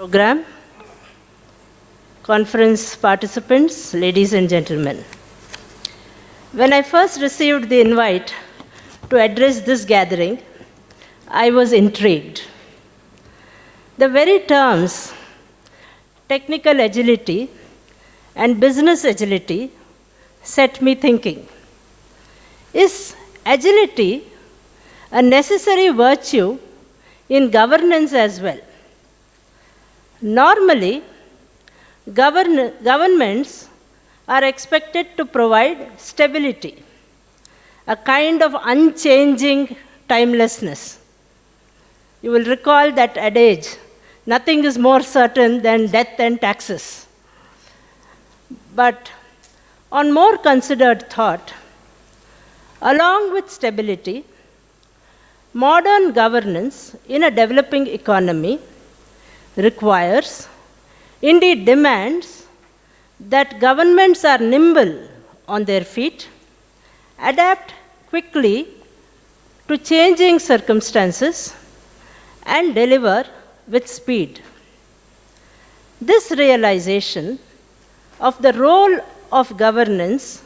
program, conference participants, ladies and gentlemen. When I first received the invite to address this gathering, I was intrigued. The very terms technical agility and business agility set me thinking. Is agility a necessary virtue in governance as well? Normally, governments are expected to provide stability, a kind of unchanging timelessness. You will recall that adage, nothing is more certain than death and taxes. But on more considered thought, along with stability, modern governance in a developing economy requires, indeed demands, that governments are nimble on their feet, adapt quickly to changing circumstances, and deliver with speed. This realization of the role of governance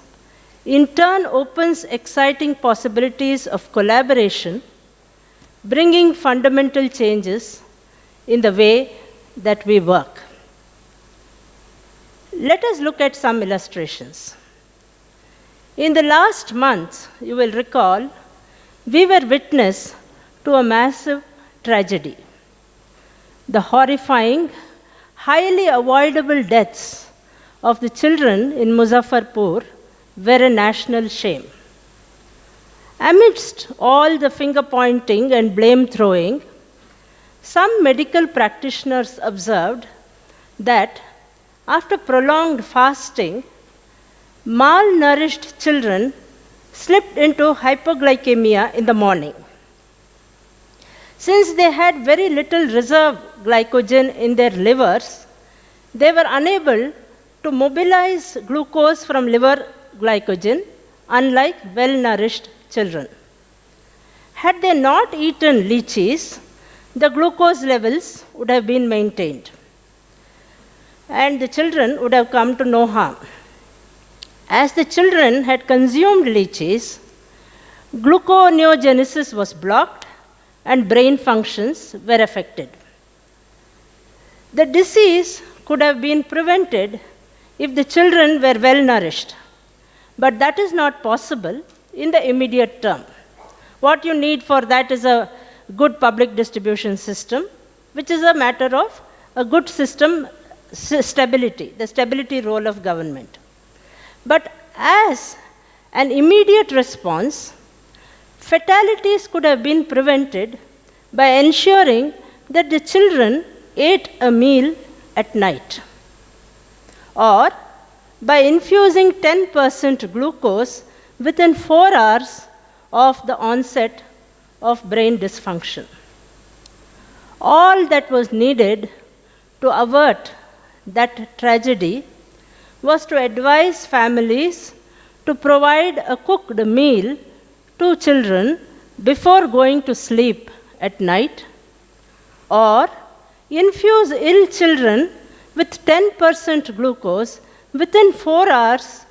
in turn opens exciting possibilities of collaboration, bringing fundamental changes in the way that we work. Let us look at some illustrations. In the last month, you will recall, we were witness to a massive tragedy. The horrifying, highly avoidable deaths of the children in Muzaffarpur were a national shame. Amidst all the finger pointing and blame throwing, some medical practitioners observed that after prolonged fasting, malnourished children slipped into hypoglycemia in the morning. Since they had very little reserve glycogen in their livers, they were unable to mobilize glucose from liver glycogen, unlike well-nourished children. Had they not eaten lychees, the glucose levels would have been maintained, and the children would have come to no harm. As the children had consumed lychees, gluconeogenesis was blocked and brain functions were affected. The disease could have been prevented if the children were well nourished, but that is not possible in the immediate term. What you need for that is a good public distribution system, which is a matter of a good system stability, the stability role of government. But as an immediate response, fatalities could have been prevented by ensuring that the children ate a meal at night, or by infusing 10% glucose within 4 hours of the onset of brain dysfunction. All that was needed to avert that tragedy was to advise families to provide a cooked meal to children before going to sleep at night, or infuse ill children with 10% glucose within 4 hours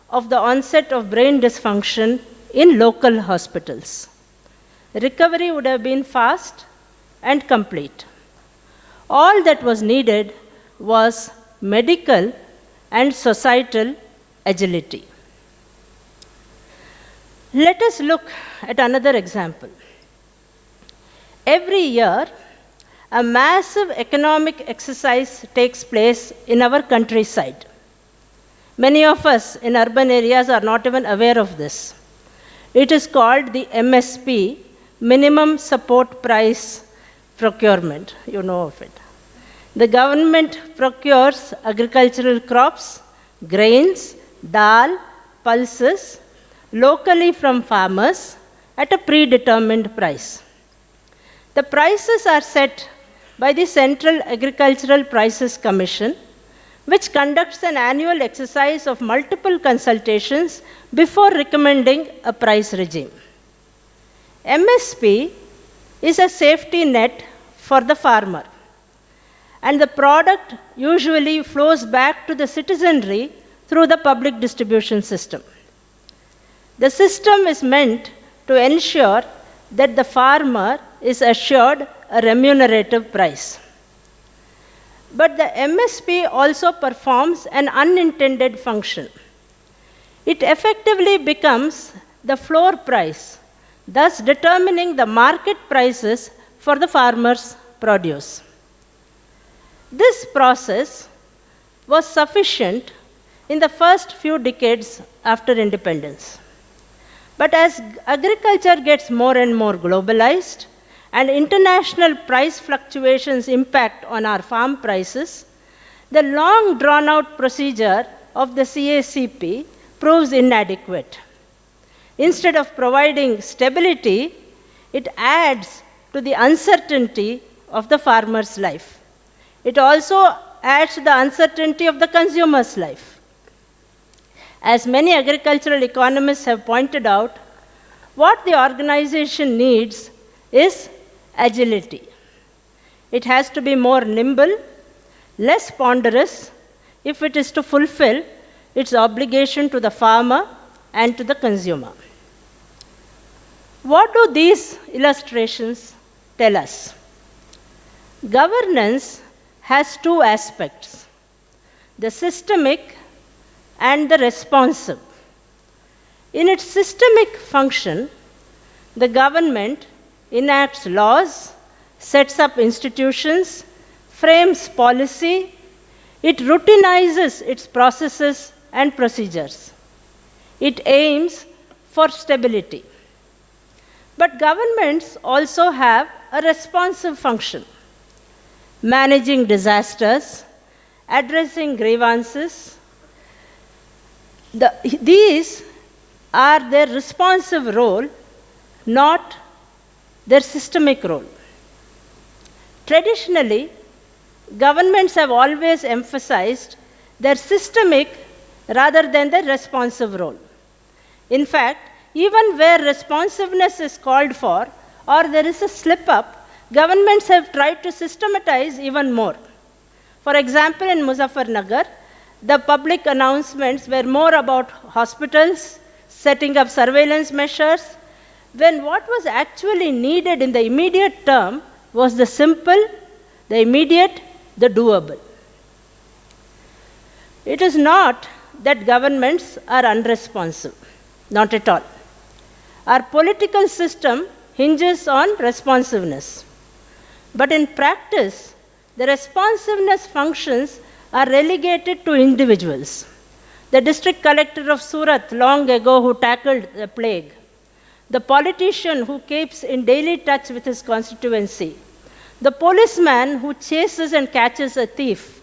of the onset of brain dysfunction in local hospitals. Recovery would have been fast and complete. All that was needed was medical and societal agility. Let us look at another example. Every year, a massive economic exercise takes place in our countryside. Many of us in urban areas are not even aware of this. It is called the MSP, Minimum Support Price Procurement. You know of it. The government procures agricultural crops, grains, dal, pulses, locally from farmers at a predetermined price. The prices are set by the Central Agricultural Prices Commission, which conducts an annual exercise of multiple consultations before recommending a price regime. MSP is a safety net for the farmer. and the product usually flows back to the citizenry through the public distribution system. The system is meant to ensure that the farmer is assured a remunerative price. But the MSP also performs an unintended function. It effectively becomes the floor price, thus determining the market prices for the farmer's produce. This process was sufficient in the first few decades after independence. But as agriculture gets more and more globalized and international price fluctuations impact on our farm prices, the long drawn-out procedure of the CACP proves inadequate. Instead of providing stability, it adds to the uncertainty of the farmer's life. It also adds to the uncertainty of the consumer's life. As many agricultural economists have pointed out, what the organization needs is agility. It has to be more nimble, less ponderous, if it is to fulfill its obligation to the farmer and to the consumer. What do these illustrations tell us? Governance has two aspects, the systemic and the responsive. In its systemic function, the government enacts laws, sets up institutions, frames policy, it routinizes its processes and procedures. It aims for stability. But governments also have a responsive function, managing disasters, addressing grievances. These are their responsive role, not their systemic role. Traditionally, governments have always emphasized their systemic rather than their responsive role. In fact, even where responsiveness is called for or there is a slip-up, governments have tried to systematize even more. For example, in Muzaffarnagar, the public announcements were more about hospitals, setting up surveillance measures, when what was actually needed in the immediate term was the simple, the immediate, the doable. It is not that governments are unresponsive, not at all. Our political system hinges on responsiveness. But in practice, the responsiveness functions are relegated to individuals. The district collector of Surat long ago who tackled the plague, the politician who keeps in daily touch with his constituency, the policeman who chases and catches a thief,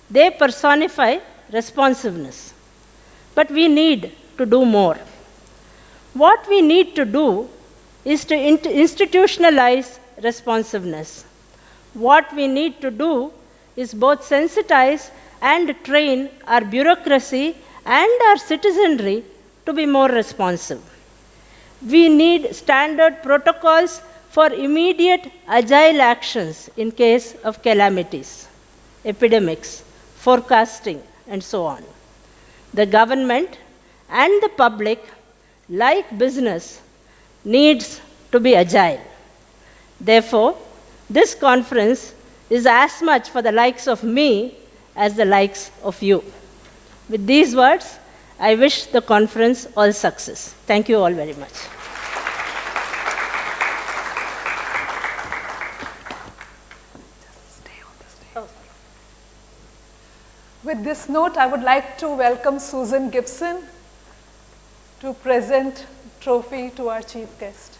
they personify responsiveness. But we need to do more. What we need to do is to institutionalize responsiveness. What we need to do is both sensitize and train our bureaucracy and our citizenry to be more responsive. We need standard protocols for immediate agile actions in case of calamities, epidemics, forecasting, and so on. The government and the public, like business, needs to be agile. Therefore, this conference is as much for the likes of me as the likes of you. With these words, I wish the conference all success. Thank you all very much. With this note, I would like to welcome Susan Gibson to present trophy to our chief guest.